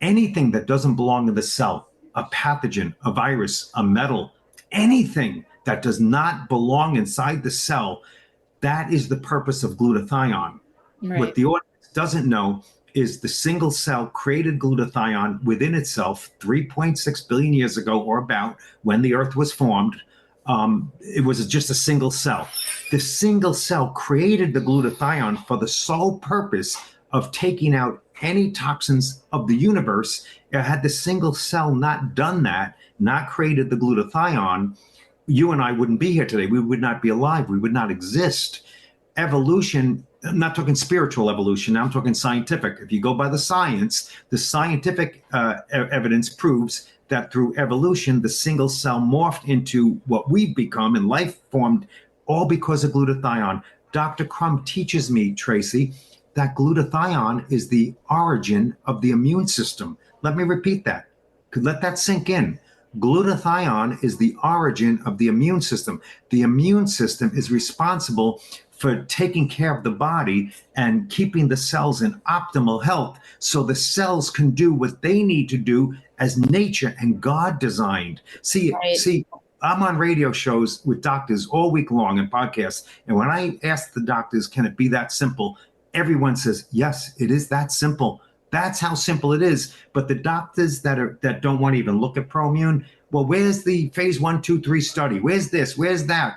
Anything that doesn't belong in the cell, a pathogen, a virus, a metal, anything that does not belong inside the cell, that is the purpose of glutathione. Right. What the audience doesn't know is the single cell created glutathione within itself 3.6 billion years ago, or about when the earth was formed. It was just a single cell. The single cell created the glutathione for the sole purpose of taking out any toxins of the universe. Had the single cell not done that, not created the glutathione, you and I wouldn't be here today. We would not be alive. We would not exist. Evolution, I'm not talking spiritual evolution. Now I'm talking scientific. If you go by the scientific evidence proves that through evolution, the single cell morphed into what we've become and life formed, all because of glutathione. Dr. Crumb teaches me, Tracey, that glutathione is the origin of the immune system. Let me repeat that. Let that sink in. Glutathione is the origin of the immune system. The immune system is responsible for taking care of the body and keeping the cells in optimal health so the cells can do what they need to do as nature and God designed. See, I'm on radio shows with doctors all week long and podcasts. And when I ask the doctors, can it be that simple? Everyone says, yes, it is that simple. That's how simple it is. But the doctors that don't want to even look at ProImmune, well, where's the phase 1, 2, 3 study? Where's this? Where's that?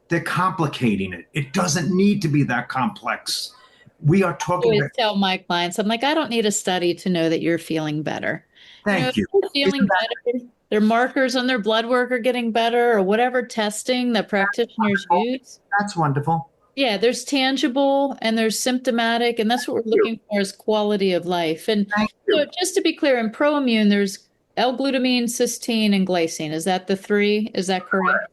They're complicating it. It doesn't need to be that complex. We are talking. I always tell my clients, I'm like, I don't need a study to know that you're feeling better. Thank you. If they're feeling better, their markers on their blood work are getting better, or whatever testing that practitioners use. That's wonderful. Yeah, there's tangible and there's symptomatic, and that's what we're looking for is quality of life. And so just to be clear, in ProImmune, there's L-glutamine, cysteine, and glycine. Is that the three? Is that correct?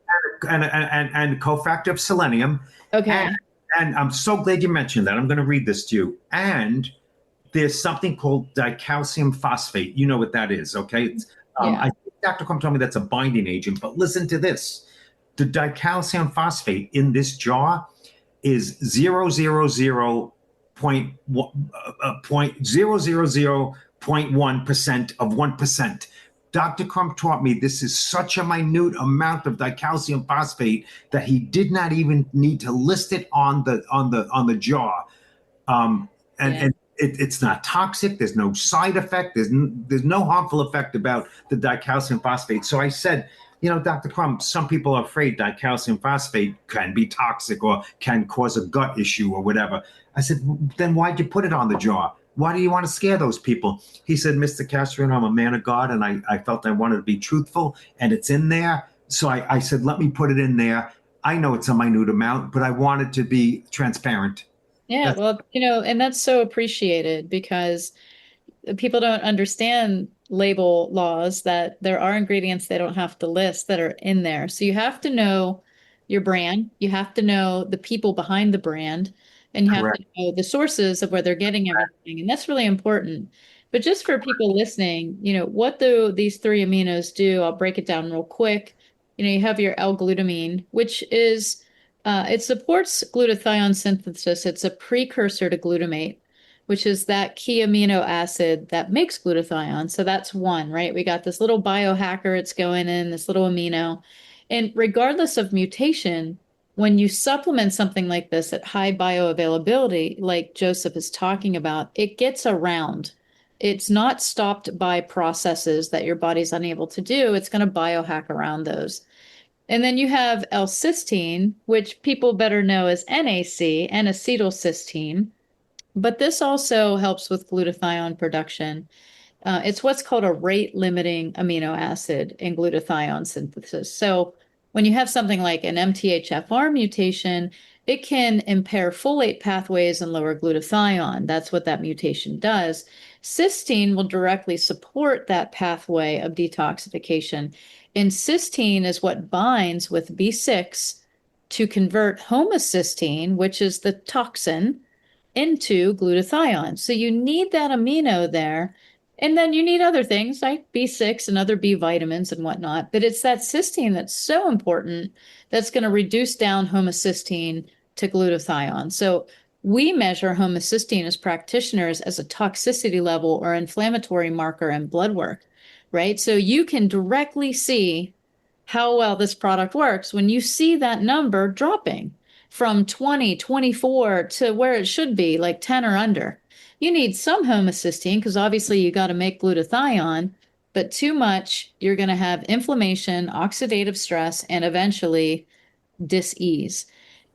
And cofactor of selenium. Okay. And I'm so glad you mentioned that. I'm going to read this to you. And there's something called dicalcium phosphate. You know what that is, okay? I think Dr. Crumb told me that's a binding agent, but listen to this. The dicalcium phosphate in this jar is 0.000.1% of 1%. Dr. Crumb taught me this is such a minute amount of dicalcium phosphate that he did not even need to list it on the jar. And it's not toxic. There's no side effect. There's no harmful effect about the dicalcium phosphate. So I said, Dr. Crumb, some people are afraid dicalcium phosphate can be toxic or can cause a gut issue or whatever. I said, then why'd you put it on the jar? Why do you want to scare those people? He said, Mr. Cassarino, I'm a man of God, and I felt I wanted to be truthful, and it's in there. So I said, let me put it in there. I know it's a minute amount, but I wanted to be transparent. Yeah, and that's so appreciated because people don't understand label laws, that there are ingredients they don't have to list that are in there. So you have to know your brand, you have to know the people behind the brand, and you have to know the sources of where they're getting everything. And that's really important. But just for people listening, what do these three aminos do? I'll break it down real quick. You have your L-glutamine, which is, it supports glutathione synthesis. It's a precursor to glutamate, which is that key amino acid that makes glutathione. So that's one, right? We got this little biohacker, it's going in, this little amino. And regardless of mutation, when you supplement something like this at high bioavailability, like Joseph is talking about, it gets around. It's not stopped by processes that your body's unable to do. It's going to biohack around those. And then you have L-cysteine, which people better know as NAC, N-acetylcysteine. But this also helps with glutathione production. It's what's called a rate-limiting amino acid in glutathione synthesis. So when you have something like an MTHFR mutation, it can impair folate pathways and lower glutathione. That's what that mutation does. Cysteine will directly support that pathway of detoxification. And cysteine is what binds with B6 to convert homocysteine, which is the toxin, into glutathione. So you need that amino there. And then you need other things like B6 and other B vitamins and whatnot. But it's that cysteine that's so important that's going to reduce down homocysteine to glutathione. So we measure homocysteine as practitioners as a toxicity level or inflammatory marker in blood work, right? So you can directly see how well this product works when you see that number dropping from 20, 24 to where it should be, like 10 or under. You need some homocysteine because obviously you got to make glutathione, but too much, you're going to have inflammation, oxidative stress, and eventually dis-ease.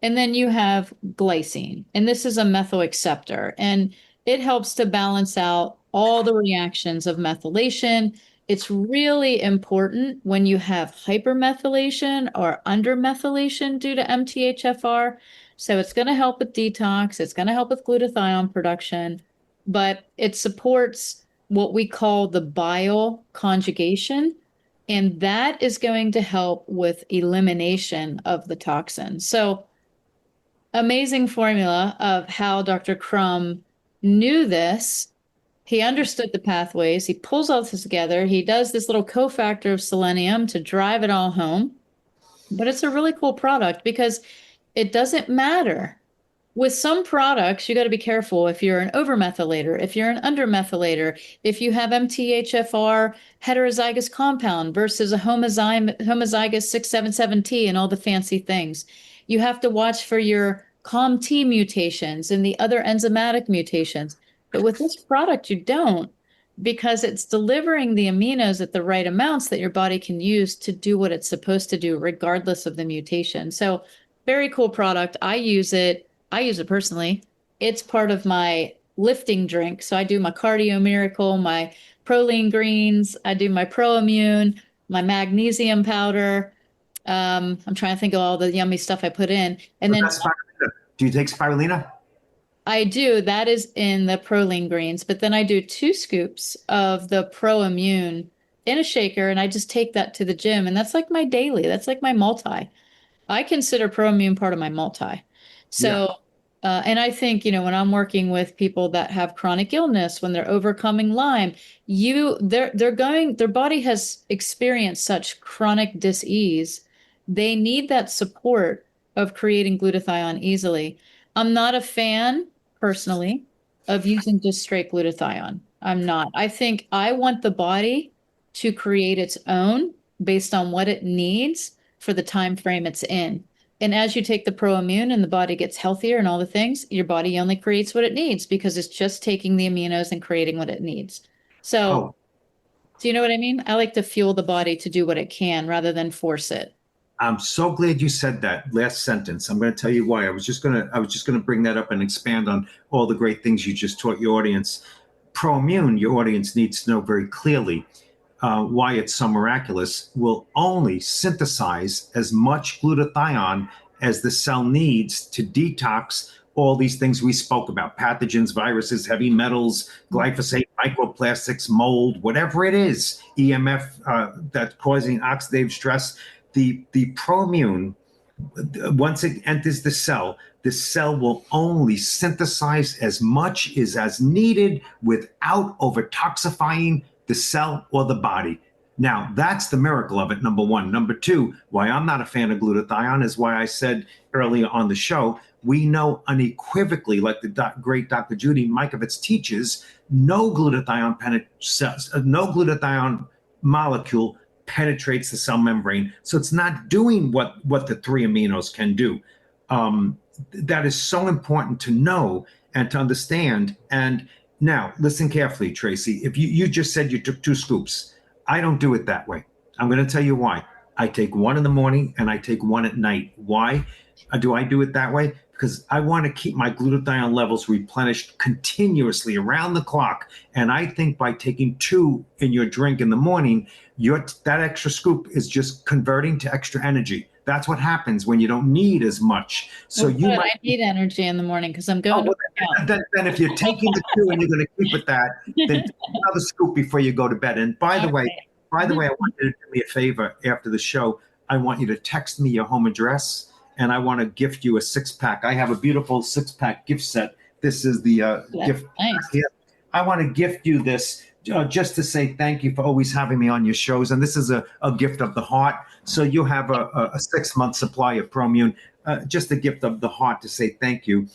And then you have glycine, and this is a methyl acceptor, and it helps to balance out all the reactions of methylation. It's really important when you have hypermethylation or undermethylation due to MTHFR. So it's going to help with detox, it's going to help with glutathione production, but it supports what we call the bile conjugation. And that is going to help with elimination of the toxin. So amazing formula of how Dr. Crumb knew this. He understood the pathways. He pulls all this together. He does this little cofactor of selenium to drive it all home. But it's a really cool product because it doesn't matter. With some products, you got to be careful if you're an overmethylator, if you're an undermethylator, if you have MTHFR heterozygous compound versus a homozygous 677T and all the fancy things. You have to watch for your COMT mutations and the other enzymatic mutations. But with this product, you don't, because it's delivering the aminos at the right amounts that your body can use to do what it's supposed to do, regardless of the mutation. So very cool product. I use it personally. It's part of my lifting drink. So I do my Cardio Miracle, my Proline Greens. I do my ProImmune, my magnesium powder. I'm trying to think of all the yummy stuff I put in. And then do you take spirulina? I do. That is in the Proline Greens. But then I do 2 scoops of the ProImmune in a shaker, and I just take that to the gym. And that's like my daily. That's like my multi. I consider ProImmune part of my multi. So, and I think, when I'm working with people that have chronic illness, when they're overcoming Lyme, their body has experienced such chronic dis-ease. They need that support of creating glutathione easily. I'm not a fan, personally, of using just straight glutathione. I'm not. I think I want the body to create its own based on what it needs for the time frame it's in. And as you take the ProImmune and the body gets healthier and all the things, your body only creates what it needs because it's just taking the aminos and creating what it needs. So, do you know what I mean? I like to fuel the body to do what it can rather than force it. I'm so glad you said that last sentence. I'm going to tell you why. I was just going to bring that up and expand on all the great things you just taught your audience. ProImmune, your audience needs to know very clearly why it's so miraculous, will only synthesize as much glutathione as the cell needs to detox all these things we spoke about: pathogens, viruses, heavy metals, glyphosate, microplastics, mold, whatever it is, EMF that's causing oxidative stress. The ProImmune, once it enters the cell will only synthesize as much as needed without over-toxifying the cell or the body. Now, that's the miracle of it, number one. Number two, why I'm not a fan of glutathione is why I said earlier on the show, we know unequivocally, like the great Dr. Judy Mikovits teaches, no glutathione molecule penetrates the cell membrane. So it's not doing what the 3 aminos can do. That is so important to know and to understand. And now, listen carefully, Tracey. If you just said you took 2 scoops, I don't do it that way. I'm going to tell you why. I take 1 in the morning and I take 1 at night. Why do I do it that way? Because I want to keep my glutathione levels replenished continuously around the clock. And I think by taking 2 in your drink in the morning, that extra scoop is just converting to extra energy. That's what happens when you don't need as much. So I need energy in the morning because I'm going to work out. Then if you're taking the 2 and you're going to keep it that, then take another scoop before you go to bed. And by the way, I want you to do me a favor after the show. I want you to text me your home address, and I want to gift you a 6-pack. I have a beautiful 6-pack gift set. This is the gift nice. here. I want to gift you this just to say thank you for always having me on your shows. And this is a gift of the heart. So you have a 6-month supply of ProImmune, just a gift of the heart to say thank you.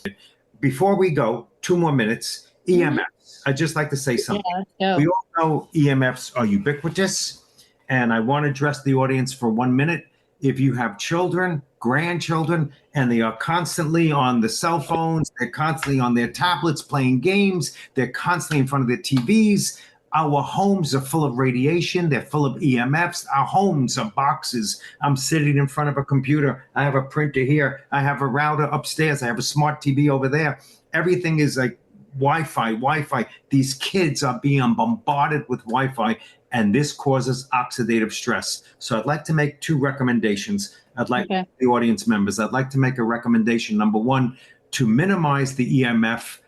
Before we go, 2 more minutes. EMFs. I'd just like to say something. Yeah, we all know EMFs are ubiquitous, and I want to address the audience for 1 minute. If you have children, grandchildren, and they are constantly on the cell phones, they're constantly on their tablets playing games, they're constantly in front of their TVs. Our homes are full of radiation. They're full of EMFs. Our homes are boxes. I'm sitting in front of a computer. I have a printer here. I have a router upstairs. I have a smart TV over there. Everything is like Wi-Fi. These kids are being bombarded with Wi-Fi, and this causes oxidative stress. So I'd like to make 2 recommendations. I'd like the audience members, I'd like to make a recommendation. Number 1, to minimize the EMF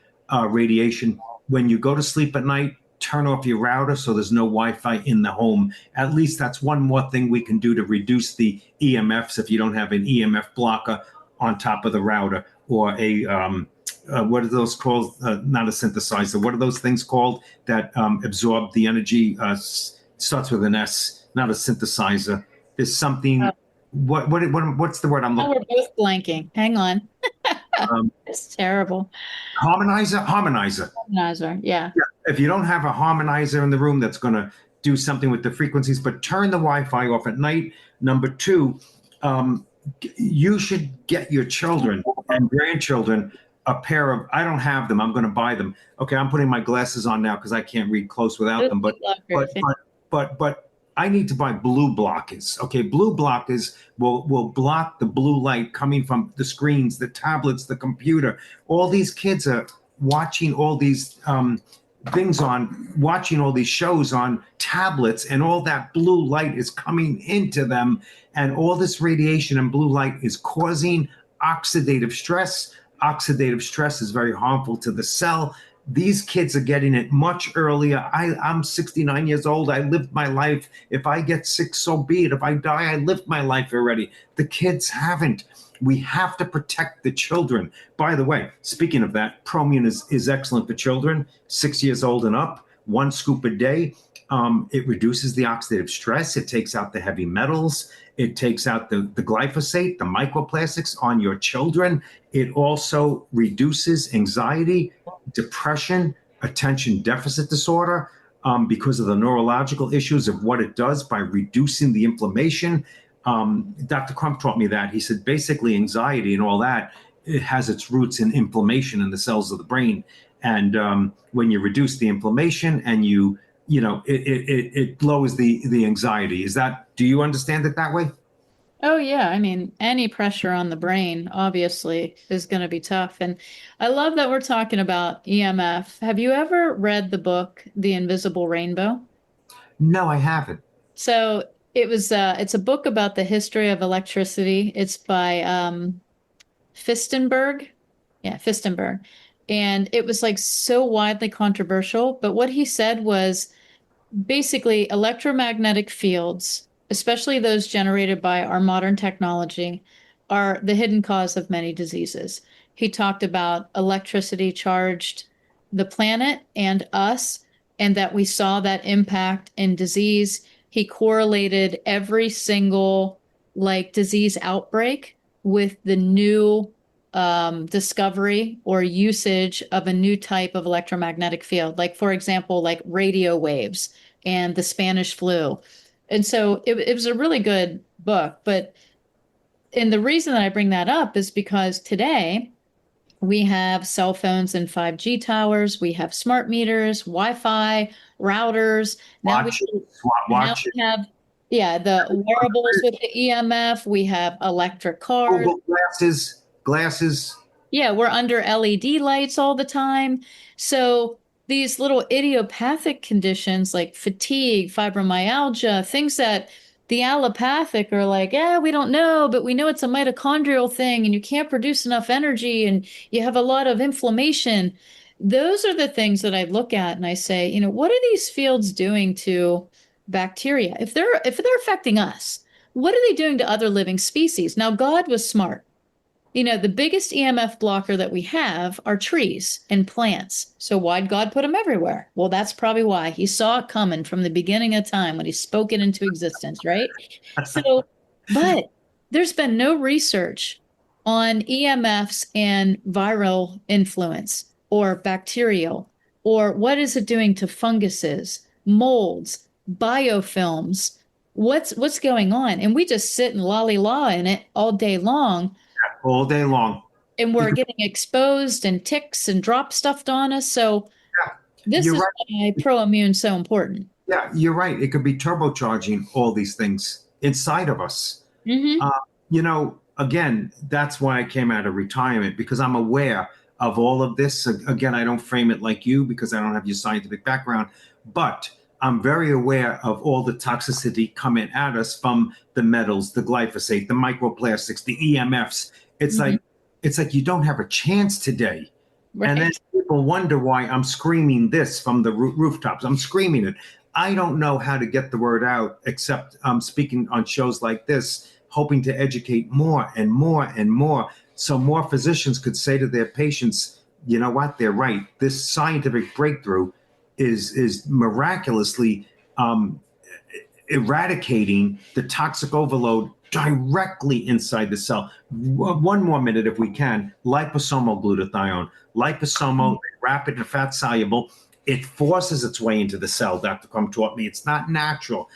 radiation. When you go to sleep at night, turn off your router so there's no Wi-Fi in the home. At least that's one more thing we can do to reduce the EMFs if you don't have an EMF blocker on top of the router, or a what are those called? Not a synthesizer. What are those things called that absorb the energy? Starts with an S. Not a synthesizer. There's something. What's the word I'm looking? We're both blanking. Hang on. It's terrible. Harmonizer. Yeah. If you don't have a harmonizer in the room, that's going to do something with the frequencies. But turn the Wi-Fi off at night. Number 2, you should get your children and grandchildren a pair of, I don't have them, I'm going to buy them. Okay, I'm putting my glasses on now because I can't read close without them. But I need to buy blue blockers. Okay, blue blockers will block the blue light coming from the screens, the tablets, the computer. All these kids are watching all these watching all these shows on tablets, and all that blue light is coming into them. And all this radiation and blue light is causing oxidative stress. Oxidative stress is very harmful to the cell. These kids are getting it much earlier. I'm 69 years old. I lived my life. If I get sick, so be it. If I die, I lived my life already. The kids haven't. We have to protect the children. By the way, speaking of that, ProImmune is excellent for children 6 years old and up. 1 scoop a day. It reduces the oxidative stress. It takes out the heavy metals. It takes out the glyphosate, the microplastics on your children. It also reduces anxiety, depression, attention deficit disorder, because of the neurological issues of what it does by reducing the inflammation. Dr. Crumb taught me that. He said basically anxiety and all that, it has its roots in inflammation in the cells of the brain. And when you reduce the inflammation and it lowers the anxiety. Do you understand it that way? Oh, yeah. I mean, any pressure on the brain, obviously, is going to be tough. And I love that we're talking about EMF. Have you ever read the book, The Invisible Rainbow? No, I haven't. So it's a book about the history of electricity. It's by Fistenberg. Yeah, Fistenberg. And it was like so widely controversial. But what he said was basically electromagnetic fields, especially those generated by our modern technology, are the hidden cause of many diseases. He talked about electricity charged the planet and us, and that we saw that impact in disease. He correlated every single disease outbreak with the new discovery or usage of a new type of electromagnetic field. Like, for example, like radio waves and the Spanish flu. And so it was a really good book. And the reason that I bring that up is because today we have cell phones and 5G towers. We have smart meters, Wi-Fi, routers. Now we have the wearables with the EMF. We have electric cars. Google glasses. Yeah, we're under LED lights all the time. So these little idiopathic conditions like fatigue, fibromyalgia, things that the allopathic are like, we don't know, but we know it's a mitochondrial thing and you can't produce enough energy and you have a lot of inflammation. Those are the things that I look at and I say, what are these fields doing to bacteria? If they're affecting us, what are they doing to other living species? Now, God was smart. The biggest EMF blocker that we have are trees and plants. So why'd God put them everywhere? Well, that's probably why. He saw it coming from the beginning of time when he spoke it into existence, right? So, but there's been no research on EMFs and viral influence or bacterial, or what is it doing to funguses, molds, biofilms? What's going on? And we just sit and lolly-la in it all day long. All day long. And we're getting exposed and ticks and drop stuffed on us. So this is why ProImmune's so important. Yeah, you're right. It could be turbocharging all these things inside of us. Again, that's why I came out of retirement, because I'm aware of all of this. Again, I don't frame it like you because I don't have your scientific background, but I'm very aware of all the toxicity coming at us from the metals, the glyphosate, the microplastics, the EMFs. It's like you don't have a chance today. Right. And then people wonder why I'm screaming this from the rooftops. I'm screaming it. I don't know how to get the word out except speaking on shows like this, hoping to educate more and more and more, so more physicians could say to their patients, you know what, they're right. This scientific breakthrough is miraculously eradicating the toxic overload directly inside the cell. One more minute if we can. Liposomal glutathione. Liposomal, rapid and fat soluble. It forces its way into the cell. Dr. Crumb taught me it's not natural.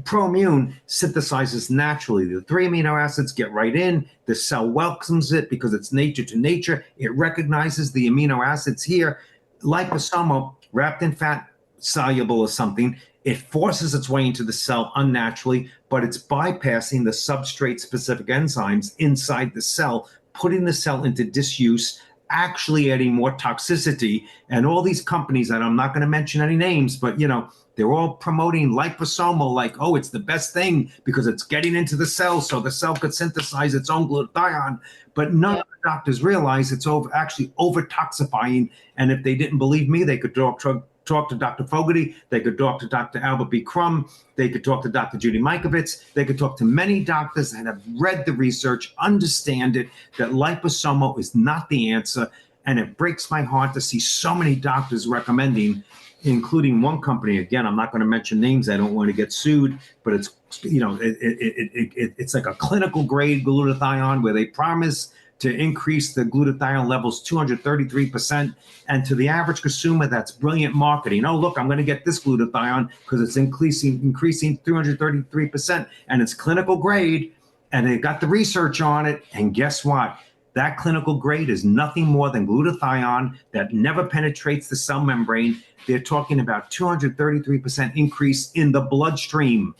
ProImmune synthesizes naturally. The 3 amino acids get right in. The cell welcomes it because it's nature to nature. It recognizes the amino acids here. Liposomal, wrapped in fat soluble or something, it forces its way into the cell unnaturally, but it's bypassing the substrate-specific enzymes inside the cell, putting the cell into disuse, actually adding more toxicity. And all these companies, and I'm not going to mention any names, but they're all promoting liposomal like, oh, it's the best thing because it's getting into the cell so the cell could synthesize its own glutathione. But none of the doctors realize it's actually over-toxifying. And if they didn't believe me, they could talk to Dr. Fogarty, they could talk to Dr. Albert B. Crumb, they could talk to Dr. Judy Mikovits, they could talk to many doctors that have read the research, understand it, that liposomal is not the answer. And it breaks my heart to see so many doctors recommending, including one company. Again, I'm not going to mention names. I don't want to get sued, but it's, it's like a clinical grade glutathione where they promise to increase the glutathione levels 233%. And to the average consumer, that's brilliant marketing. Oh, look, I'm going to get this glutathione because it's increasing 333%. And it's clinical grade. And they got the research on it. And guess what? That clinical grade is nothing more than glutathione that never penetrates the cell membrane. They're talking about 233% increase in the bloodstream.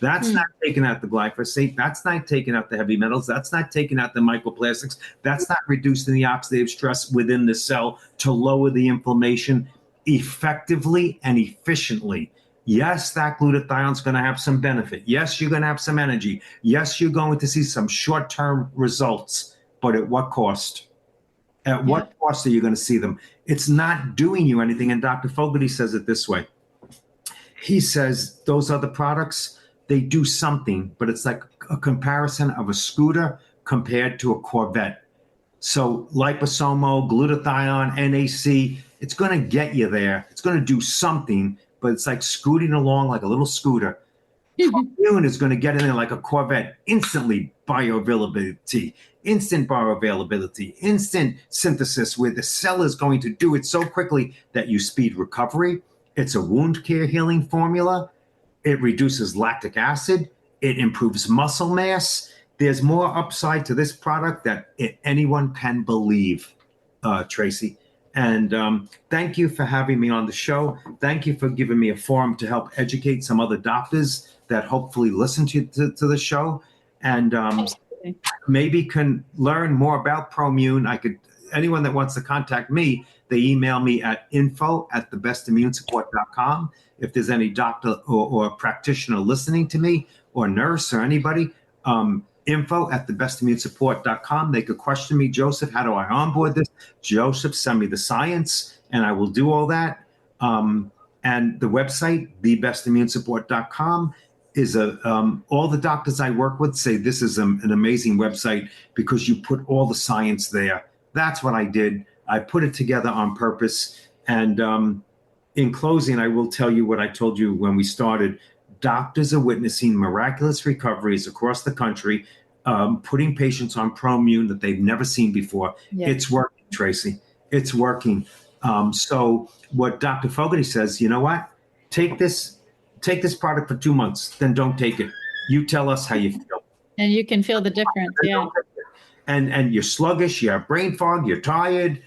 That's not taking out the glyphosate. That's not taking out the heavy metals. That's not taking out the microplastics. That's not reducing the oxidative stress within the cell to lower the inflammation effectively and efficiently. Yes, that glutathione is going to have some benefit. Yes, you're going to have some energy. Yes, you're going to see some short-term results. But at what cost? At what cost are you going to see them? It's not doing you anything. And Dr. Fogarty says it this way. He says those other products, they do something, but it's like a comparison of a scooter compared to a Corvette. So liposomal, glutathione, NAC, it's going to get you there. It's going to do something, but it's like scooting along like a little scooter. ProImmune is going to get in there like a Corvette, instantly bioavailability, instant bioavailability, instant synthesis, where the cell is going to do it so quickly that you speed recovery. It's a wound care healing formula. It reduces lactic acid. It improves muscle mass. There's more upside to this product that anyone can believe, Tracey. And thank you for having me on the show. Thank you for giving me a forum to help educate some other doctors that hopefully listen to the show and maybe can learn more about ProImmune. Anyone that wants to contact me, they email me at info@thebestimmunesupport.com. If there's any doctor or practitioner listening to me, or nurse or anybody, info@thebestimmunesupport.com. They could question me, Joseph, how do I onboard this? Joseph, send me the science and I will do all that. And the website, thebestimmunesupport.com. all the doctors I work with say this is an amazing website because you put all the science there. That's what I did. I put it together on purpose. And in closing, I will tell you what I told you when we started. Doctors are witnessing miraculous recoveries across the country, putting patients on ProImmune that they've never seen before. Yeah. It's working, Tracey. It's working. So what Dr. Fogarty says, you know what? Take this product for 2 months, then don't take it. You tell us how you feel. And you can feel the difference. Yeah. And you're sluggish, you have brain fog, you're tired,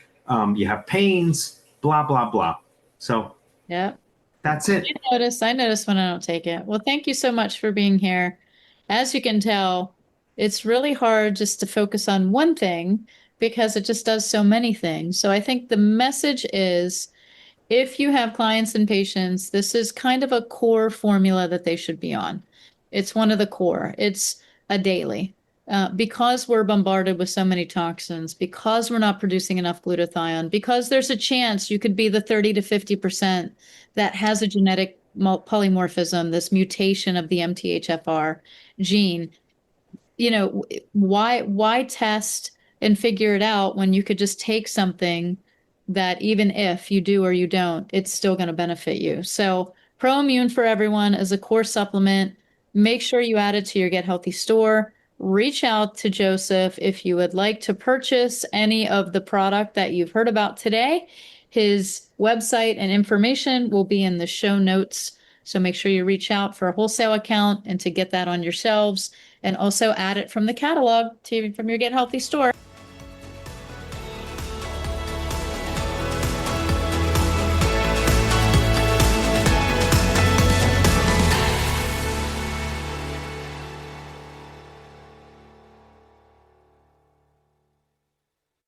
you have pains, blah, blah, blah. So yeah, that's it. I notice when I don't take it. Well, thank you so much for being here. As you can tell, it's really hard just to focus on one thing because it just does so many things. So I think the message is, if you have clients and patients, this is kind of a core formula that they should be on. It's one of the core. It's a daily. Because we're bombarded with so many toxins, because we're not producing enough glutathione, because there's a chance you could be the 30 to 50% that has a genetic polymorphism, this mutation of the MTHFR gene. You know, why test and figure it out when you could just take something that even if you do or you don't, it's still going to benefit you. So ProImmune for everyone is a core supplement. Make sure you add it to your GetHealthy store. Reach out to Joseph if you would like to purchase any of the product that you've heard about today. His website and information will be in the show notes. So make sure you reach out for a wholesale account and to get that on your shelves, and also add it from the catalog from your GetHealthy store.